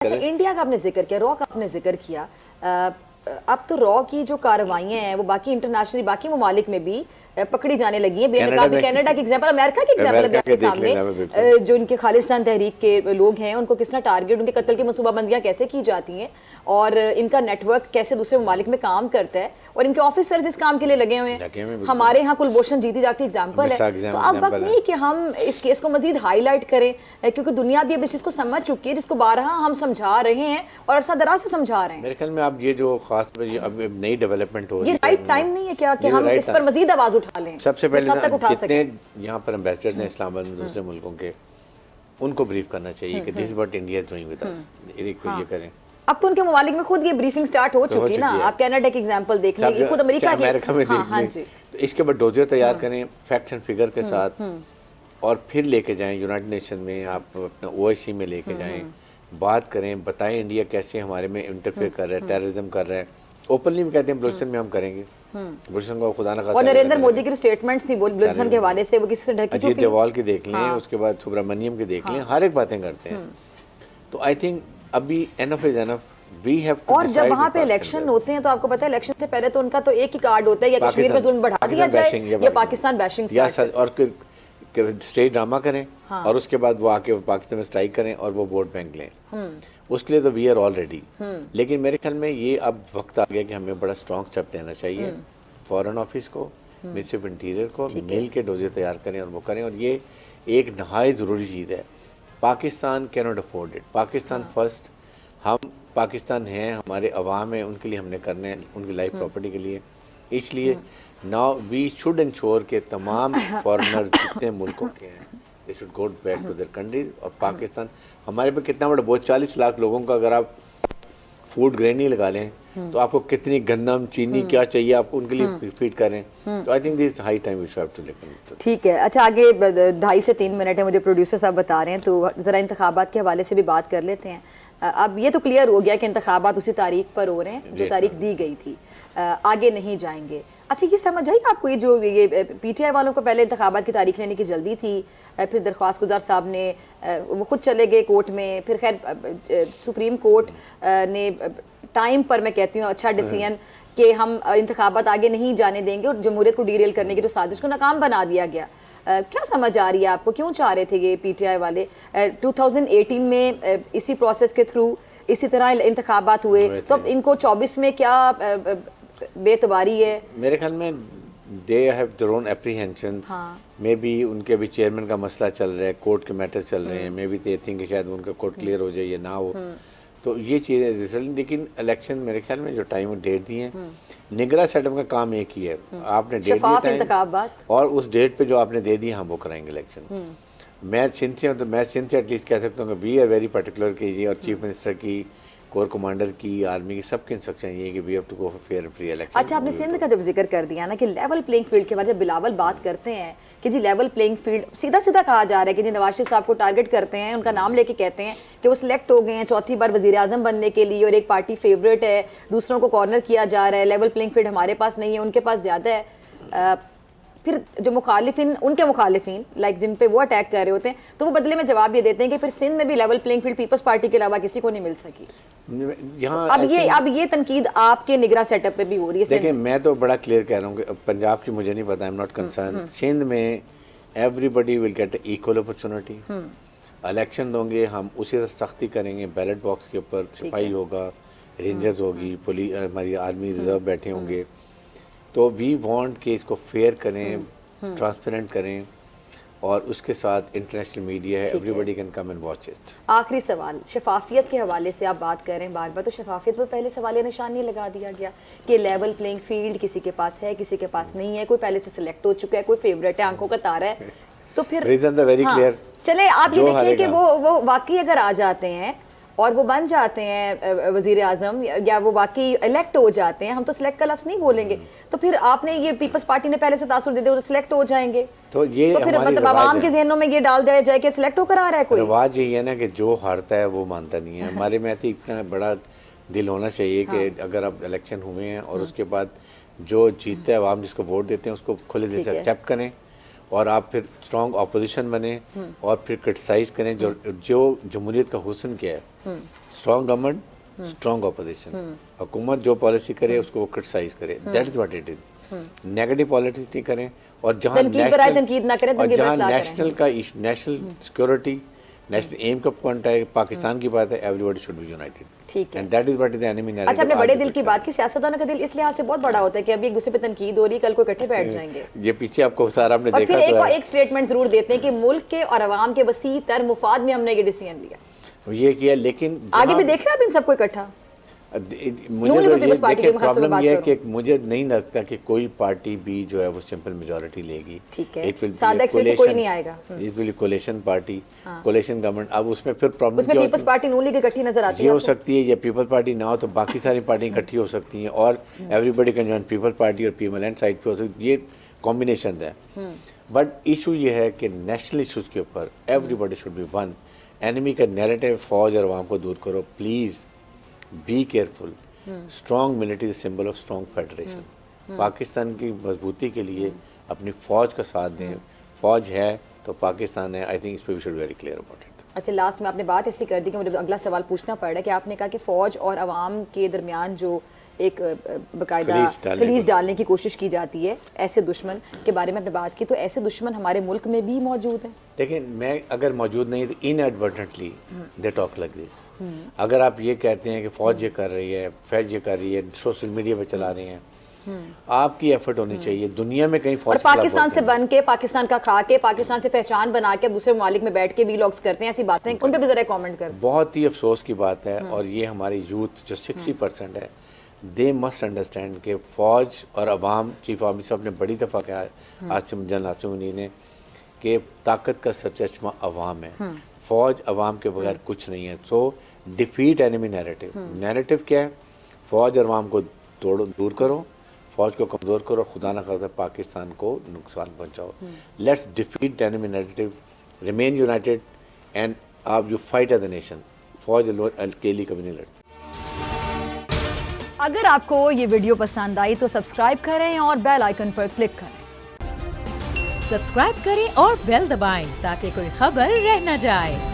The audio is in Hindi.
अच्छा, इंडिया का आपने जिक्र किया, रॉ का आपने जिक्र किया। अब तो रॉ की जो कार्रवाइयां हैं वो बाकी इंटरनेशनल बाकी ममालिक में भी पकड़ी जाने लगी हैं। बेनकाबी कनाडा की एग्जांपल, अमेरिका की एग्जांपल अभी आपके सामने, जो इनके खालिस्तान तहरीक के लोग हैं उनको किस तरह टारगेट, उनके कत्ल की मनसूबाबंदियां कैसे की जाती हैं और इनका नेटवर्क कैसे दूसरे ममालिक में काम करता है और इनके ऑफिसर्स इस काम के लिए लगे हुए हैं। हमारे यहाँ कुलभूषण जीती जाती एग्जाम्पल है। तो अब वक्त नहीं कि हम इस केस को मजीद हाईलाइट करें, क्योंकि दुनिया भी अब इस चीज को समझ चुकी है, जिसको बारहा हम समझा रहे हैं और अरसा दराज से समझा रहे हैं। मेरे ख्याल में आप ये जो खास अब नई डेवलपमेंट हो रही है, ये राइट टाइम नहीं है क्या कि हम इस पर मजीद आवाज उठा लें? सबसे पहले जितने यहाँ पर एम्बेसडर हैं इस्लामाबाद में दूसरे मुल्कों के, उनको ब्रीफ करना चाहिए कि this is what India is doing with us, ये करें। अब तो उनके ममालिक में खुद ये ब्रीफिंग स्टार्ट हो चुकी है ना। आप कनाडा की एग्जांपल देख लीजिए, खुद अमेरिका की। हाँ जी। तो इसके बाद डोजियर तैयार करें फैक्ट एंड फिगर के साथ और फिर लेके जाएं यूनाइटेड नेशन में, आप अपना ओआईसी में लेके जाएं, बात करें, बताएं इंडिया कैसे हमारे में इंटरफेयर कर रहा है, टेररिज्म कर रहा है। ओपनली भी कहते हैं बलूचिस्तान में हम करेंगे, बलूचिस्तान को खुदा ना खास्ता। और नरेंद्र मोदी की स्टेटमेंट्स थी बलूचिस्तान के हवाले से, वो किसी से ढकी अजीत डोवाल की देख लें, उसके बाद सुब्रमण्यम की देख लें, हर एक बातें करते हैं। तो आई थिंक अभी एनफ इज एनफ। और जब वहाँ पे इलेक्शन होते हैं तो आपको पता है इलेक्शन से पहले तो उनका तो एक ही कार्ड होता है, या कश्मीर पे जुल्म बढ़ा दिया जाए या पाकिस्तान बैशिंग और स्टेज ड्रामा करें और उसके बाद वो आके पाकिस्तान में स्ट्राइक करें और वो वोट बैंक लें। उसके लिए तो वी आर ऑल रेडी। लेकिन मेरे ख्याल में ये अब वक्त आ गया कि हमें बड़ा स्ट्रॉन्ग स्टेप लेना चाहिए। फॉरेन ऑफिस को, मिनिस्ट्री ऑफ इंटीरियर को मिल के डोजियर तैयार करें और वो करें। और ये एक नहायत ज़रूरी चीज़ है। Pakistan can not afford it. Pakistan first. हम पाकिस्तान हैं, हमारे अवाम है, उनके लिए हमने करने हैं, उनकी लाइफ प्रॉपर्टी के लिए। इसलिए नाउ वी शुड इंश्योर के तमाम फॉरेनर्स जितने मुल्कों के हैं they should go back to their country. और पाकिस्तान हमारे पे कितना बड़ा बहुत 40 लाख लोगों का अगर आप फूड ग्रेन ही लगा लें तो आपको कितनी गंदम चीनी क्या चाहिए आपको उनके लिए फीड करें। तो I think this high time we should have to listen. ठीक है। अच्छा, आगे 2.5 से 3 मिनट है, मुझे प्रोड्यूसर साहब बता रहे हैं, तो ज़रा इंतखाबात के हवाले से भी बात कर लेते हैं। अब ये तो क्लियर हो गया कि इंतखाबात उसी तारीख पर हो रहे हैं जो तारीख दी गई थी, आगे नहीं जाएंगे। अच्छा, ये समझ आई आपको, ये जो ये पीटीआई वालों को पहले इंतखाबात की तारीख लेने की जल्दी थी, फिर दरख्वास्त गुजार साहब ने वो खुद चले गए कोर्ट में, फिर खैर सुप्रीम कोर्ट ने टाइम पर, मैं कहती हूँ, अच्छा डिसीजन कि हम इंतखाबात आगे नहीं जाने देंगे और जमहूरियत को डीरेल करने की जो साजिश को नाकाम बना दिया गया। क्या समझ आ रही है आपको, क्यों चाह रहे थे ये पीटीआई वाले? 2018 में इसी प्रोसेस के थ्रू इसी तरह इंतखाबात हुए, तो अब इनको 24 में क्या बेतबारी है? मेरे ख्याल में they have their own apprehensions. May be उनके भी चेयरमैन का मसला चल रहा है, कोर्ट के मैटर्स चल रहे हैं, मे बी दे थिंक शायद उनका कोर्ट क्लियर हो जाए या ना हो। तो ये चीज़ें रिजल्ट, लेकिन इलेक्शन मेरे ख्याल में जो टाइम और डेट दी है, निगरान सेटअप का काम एक ही है, आपने डेट दी और उस डेट पे जो आपने दे दी हम वो कराएंगे इलेक्शन। मैं सिंथिया एटलीस्ट कह सकता हूँ कि वी आर वेरी पर्टिकुलर कीजिए, और चीफ मिनिस्टर की, कोर कमांडर की, आर्मी की, सबके इंस्ट्रक्शन ये है कि we have to go for fair and free election. अच्छा, आपने सिंध का जब जिक्र कर दिया ना कि लेवल प्लेइंग फील्ड के बाद जब बिलावल बात करते हैं कि जी लेवल प्लेइंग फील्ड, सीधा सीधा कहा जा रहा है कि जी नवाज शरीफ साहब को टारगेट करते हैं, उनका नाम लेके कहते हैं कि वो सिलेक्ट हो गए हैं 4थी बार वजीर आजम बनने के लिए और एक पार्टी फेवरेट है, दूसरों को कॉर्नर किया जा रहा है, लेवल प्लेइंग फील्ड हमारे पास नहीं है, उनके पास ज़्यादा है। फिर जो मुखालिफिन, उनके मुखालिफिन लाइक जिन पे वो अटैक कर रहे होते हैं, तो वो बदले में जवाब ये देते हैं कि फिर सिंध में भी level playing field Peoples Party के अलावा किसी को नहीं मिल सकी। अब ये तनकीद आपके निगरान सेटअप पे भी हो रही है। देखिए, मैं तो बड़ा क्लियर कह रहा हूँ कि पंजाब की मुझे नहीं पता, I am not concern. Sindh में everybody will get equal opportunity. Election होंगे, हम उसी तरह सख्ती करेंगे, बैलेट बॉक्स के ऊपर सिपाही होगा, रेंजर्स होगी, पुलिस, हमारी आर्मी रिजर्व बैठे होंगे। तो वी वांट कि इसको फेयर करें, ट्रांसपेरेंट करें, और उसके साथ इंटरनेशनल मीडिया है, everybody can come and watch it. आखिरी सवाल, शफाफियत के हवाले से आप बात कर रहे हैं बार बार, तो शफाफियत पर पहले सवाल निशान नहीं लगा दिया गया कि लेवल प्लेइंग फील्ड किसी के पास है, किसी के पास नहीं है, कोई पहले से सिलेक्ट हो चुका है, कोई फेवरेट है, आंखों का तारा है, तो फिर रीजन तो वेरी क्लियर। चले आप ये देखिए कि वो वाकई अगर आ जाते हैं और वो बन जाते हैं वजीर आजम, या वो वाकई इलेक्ट हो जाते हैं, हम तो सिलेक्ट का लफ्ज नहीं बोलेंगे, तो फिर आपने ये पीपल्स पार्टी ने पहले से तासुर दे दिया वो सिलेक्ट हो जाएंगे, तो ये तो फिर मतलब आवाम के जहनों में ये डाल दिया जाए कि सिलेक्ट होकर आ रहा है कोई। रिवाज यही है ना कि जो हारता है वो मानता नहीं है। हमारे में इतना बड़ा दिल होना चाहिए कि अगर अब इलेक्शन हुए हैं और उसके बाद जो जीतता है अवाम, जिसको वोट देते हैं, उसको खुले दिल से एक्सेप्ट करें और आप फिर स्ट्रॉन्ग ऑपोजिशन बने और फिर क्रिटिसाइज करें जो जमहूरियत का हुस्न क्या है। Strong government, strong opposition. हुकूमत जो पॉलिसी करे उसको वो क्रिटिसाइज करे, that is what it is. Negative politics नहीं करें, और जहाँ तनकीद पर आए तनकीद ना करें, और तनकीद पर जहाँ इस्लाह करें। नेशनल का नेशनल सिक्योरिटी, नेशनल एम का पॉइंट है, पाकिस्तान की बात है, एवरीबॉडी शुड बी यूनाइटेड, ठीक है। And that is what is the enemy narrative. अच्छा, आपने बड़े दिल की बात की। सियासतदानों का दिल इस लिहाज से बहुत बड़ा होता है कि अभी एक दूसरे पे तनकीद हो रही है, कल को इकट्ठे बैठ जाएंगे। ये पीछे आपको सारा आपने और देखा फिर तो है। एक स्टेटमेंट जरूर देते हैं कि मुल्क के और अवाम के वसी तर मुफाद में हमने ये डिसीजन लिया। ये किया, लेकिन आगे भी देख रहे हैं आप इन सबको इकट्ठा। मुझे नून तो लीग ये पीपल्स पार्टी देखिए की खास तौर पे प्रॉब्लम बात ये है करूं। कि मुझे नहीं लगता कि कोई पार्टी भी जो है वो सिंपल मेजोरिटी लेगी। ठीक है, It will be a सादा अक्सर से कोई नहीं आएगा। It will be coalition party, coalition government. अब उसमें फिर प्रॉब्लम उसमें क्या पीपल्स होती पार्टी नून लीग इकट्ठी नजर आती ये है हो आपको? सकती है, या पीपल्स पार्टी ना हो तो बाकी सारी पार्टी इकट्ठी हो सकती हैं, और everybody can join Peoples Party और पीएमएलएन साइड पे हो सकती है, ये कॉम्बिनेशन है। बट इशू ये है कि नेशनल इशूज के ऊपर everybody should be one. Enemy का नैरेटिव फौज और अवाम को दूर करो, please be careful. Strong military symbol of strong federation. Pakistan की मजबूती के लिए अपनी फौज का साथ दें। फौज है तो पाकिस्तान है। आई थिंक इस पर we should very clear about it. अच्छा, लास्ट में आपने बात ऐसी कर दी कि मुझे अगला सवाल पूछना पड़ रहा है कि आपने कहा कि फौज और अवाम के दरमियान जो एक बाकायदा खलीज डालने की कोशिश की जाती है, ऐसे दुश्मन के बारे में आपने बात की, तो ऐसे दुश्मन हमारे मुल्क में भी मौजूद हैं। देखिए, मैं अगर मौजूद नहीं तो inadvertently they talk like this. अगर आप ये कहते हैं कि फौज ये कर रही है, फैज ये कर रही है, सोशल मीडिया पे चला रहे हैं, आपकी एफर्ट होनी चाहिए दुनिया में कहीं फौज और पाकिस्तान से बन के, पाकिस्तान का खा के, पाकिस्तान से पहचान बना के दूसरे ममालिक में बैठ के वीलॉग्स करते हैं, ऐसी बातें, उन पे भी जरा कमेंट कर। बहुत ही अफसोस की बात है। और ये हमारी यूथ जो 60% है, दे मस्ट अंडरस्टैंड कि फौज और अवाम, चीफ आर्मी साहब ने बड़ी दफ़ा कहा, आसिम जनरल आसिम मुनीर ने, कि ताकत का सच्चा चश्मा अवाम है। फौज अवाम के बगैर कुछ नहीं है। सो डिफीट एनिमी नैरेटिव। नैरेटिव क्या है? फौज और अवाम को तोड़ो, दूर करो, फौज को कमज़ोर करो, खुदा ना खास्ता पाकिस्तान को नुकसान पहुंचाओ। Let's defeat enemy narrative, remain united, and आप you fight as a nation. फौज अकेली कभी नहीं लड़ती। अगर आपको ये वीडियो पसंद आई तो सब्सक्राइब करें और बेल आइकन पर क्लिक करें। सब्सक्राइब करें और बेल दबाएं ताकि कोई खबर रह न जाए।